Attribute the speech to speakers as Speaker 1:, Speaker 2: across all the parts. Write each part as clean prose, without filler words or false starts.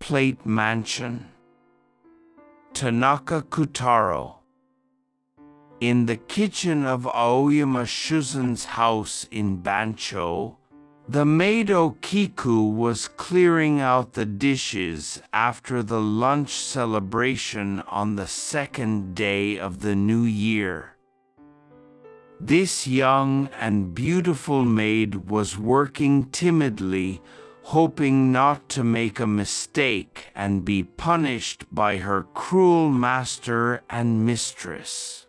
Speaker 1: plate mansion? Tanaka Koutaro. In the kitchen of Aoyama Shuzun's house in Bancho, the maid Okiku was clearing out the dishes after the lunch celebration on the second day of the new year. This young and beautiful maid was working timidly, hoping not to make a mistake and be punished by her cruel master and mistress.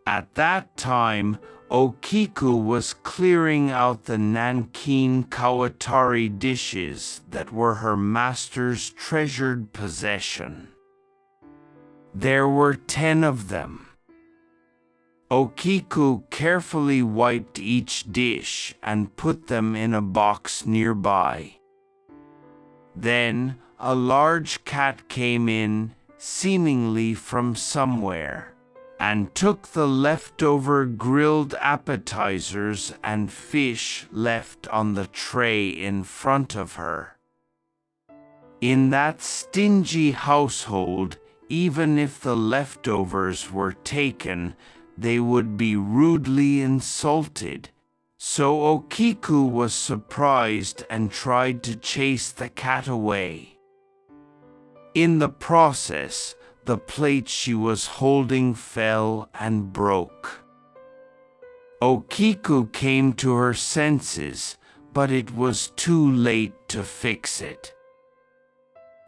Speaker 1: At that time, Okiku was clearing out the Nankin Kawatari dishes that were her master's treasured possession. There were 10 of them. Okiku carefully wiped each dish and put them in a box nearby. Then, a large cat came in, seemingly from somewhere, and took the leftover grilled appetizers and fish left on the tray in front of her. In that stingy household, even if the leftovers were taken, they would be rudely insulted, so Okiku was surprised and tried to chase the cat away. In the process, the plate she was holding fell and broke. Okiku came to her senses, but it was too late to fix it.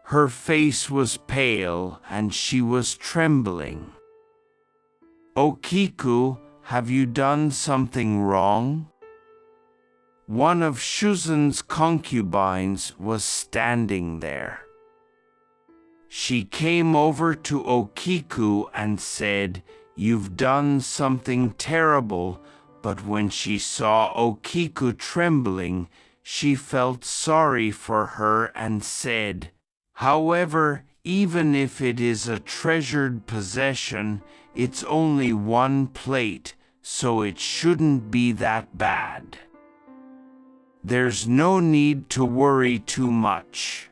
Speaker 1: Her face was pale and she was trembling. "Okiku, have you done something wrong?" One of Shuzun's concubines was standing there. She came over to Okiku and said, "You've done something terrible," but when she saw Okiku trembling, she felt sorry for her and said, "However, even if it is a treasured possession, it's only one plate, so it shouldn't be that bad. There's no need to worry too much."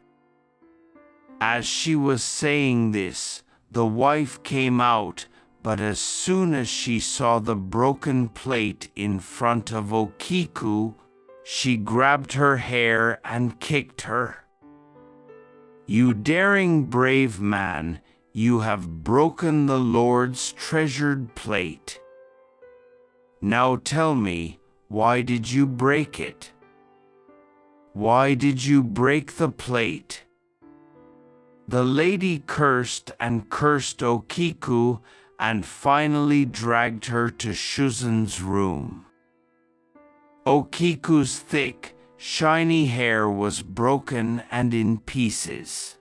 Speaker 1: As she was saying this, the wife came out, but as soon as she saw the broken plate in front of Okiku, she grabbed her hair and kicked her. "You daring brave man, you have broken the Lord's treasured plate. Now tell me, why did you break it? Why did you break the plate?" The lady cursed and cursed Okiku and finally dragged her to Shuzun's room. Okiku's thick, shiny hair was broken and in pieces.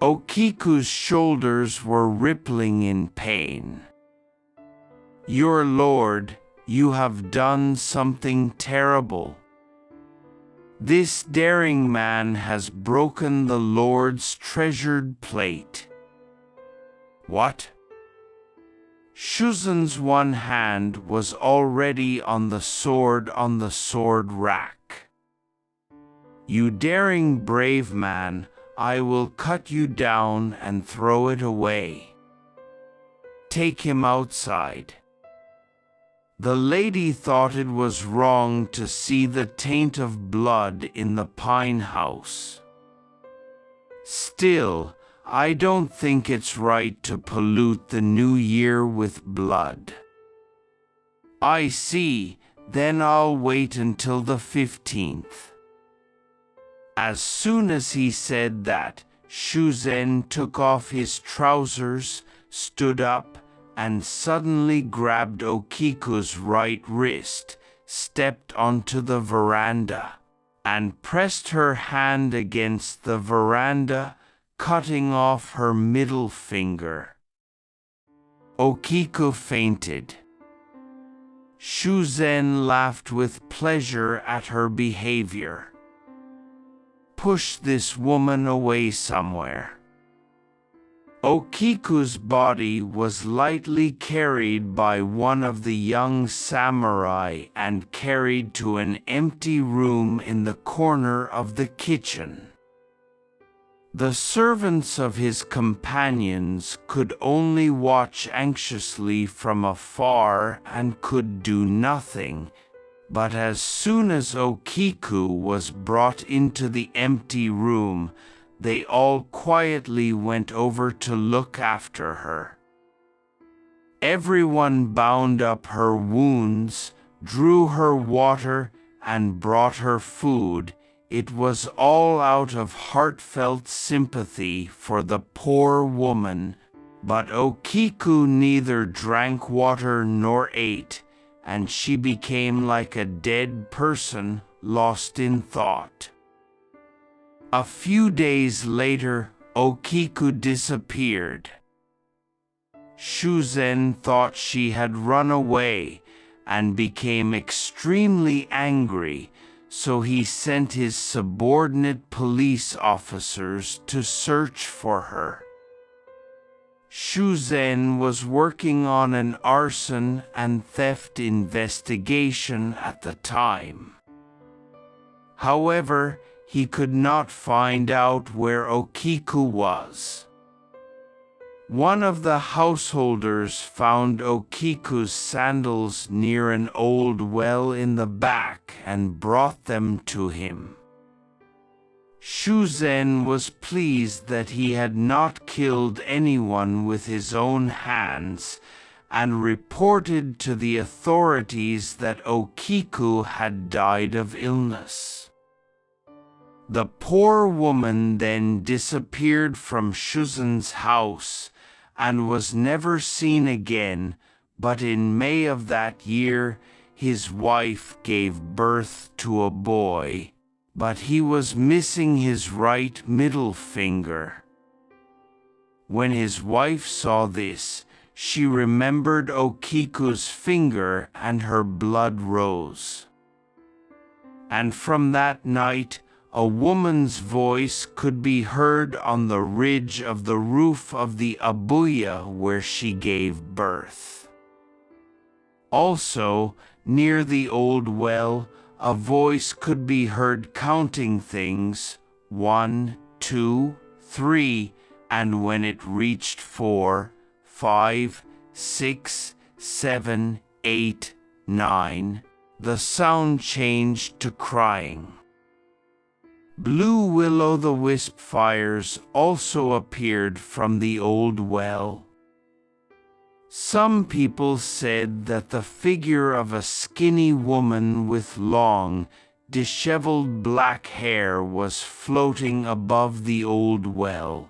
Speaker 1: Okiku's shoulders were rippling in pain. "Your lord, you have done something terrible. This daring man has broken the Lord's treasured plate." "What?" Shuzun's one hand was already on the sword rack. "You daring brave man, I will cut you down and throw it away. Take him outside." The lady thought it was wrong to see the taint of blood in the pine house. "Still, I don't think it's right to pollute the new year with blood." "I see, then I'll wait until the 15th. As soon as he said that, Shuzen took off his trousers, stood up, and suddenly grabbed Okiku's right wrist, stepped onto the veranda, and pressed her hand against the veranda, cutting off her middle finger. Okiku fainted. Shuzen laughed with pleasure at her behavior. "Push this woman away somewhere." Okiku's body was lightly carried by one of the young samurai and carried to an empty room in the corner of the kitchen. The servants of his companions could only watch anxiously from afar and could do nothing, but as soon as Okiku was brought into the empty room, they all quietly went over to look after her. Everyone bound up her wounds, drew her water, and brought her food. It was all out of heartfelt sympathy for the poor woman, but Okiku neither drank water nor ate, and she became like a dead person lost in thought. A few days later, Okiku disappeared. Shuzen thought she had run away and became extremely angry, so he sent his subordinate police officers to search for her. Shuzen was working on an arson and theft investigation at the time. However, he could not find out where Okiku was. One of the householders found Okiku's sandals near an old well in the back and brought them to him. Shuzen was pleased that he had not killed anyone with his own hands, and reported to the authorities that Okiku had died of illness. The poor woman then disappeared from Shuzen's house and was never seen again, but in May of that year his wife gave birth to a boy, but he was missing his right middle finger. When his wife saw this, she remembered Okiku's finger and her blood rose. And from that night, a woman's voice could be heard on the ridge of the roof of the abuya where she gave birth. Also, near the old well, a voice could be heard counting things, 1, 2, 3, and when it reached 4, 5, 6, 7, 8, 9, the sound changed to crying. Blue will-o'-the-wisp fires also appeared from the old well. Some people said that the figure of a skinny woman with long, disheveled black hair was floating above the old well.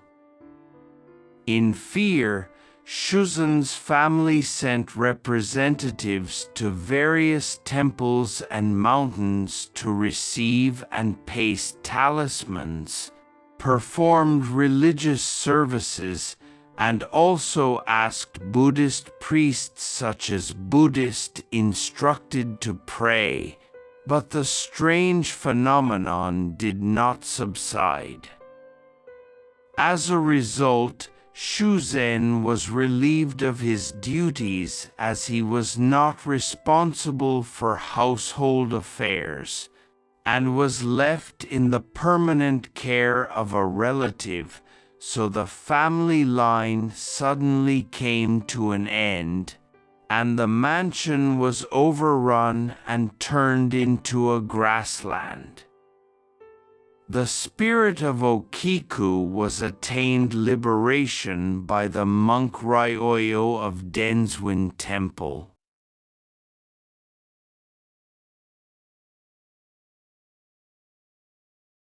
Speaker 1: In fear, Shuzen's family sent representatives to various temples and mountains to receive and paste talismans, performed religious services, and also asked Buddhist priests such as Buddhist instructed to pray, but the strange phenomenon did not subside. As a result, Shuzen was relieved of his duties as he was not responsible for household affairs, and was left in the permanent care of a relative, so the family line suddenly came to an end, and the mansion was overrun and turned into a grassland. The spirit of Okiku was attained liberation by the monk Ryoyo of Denzwin Temple.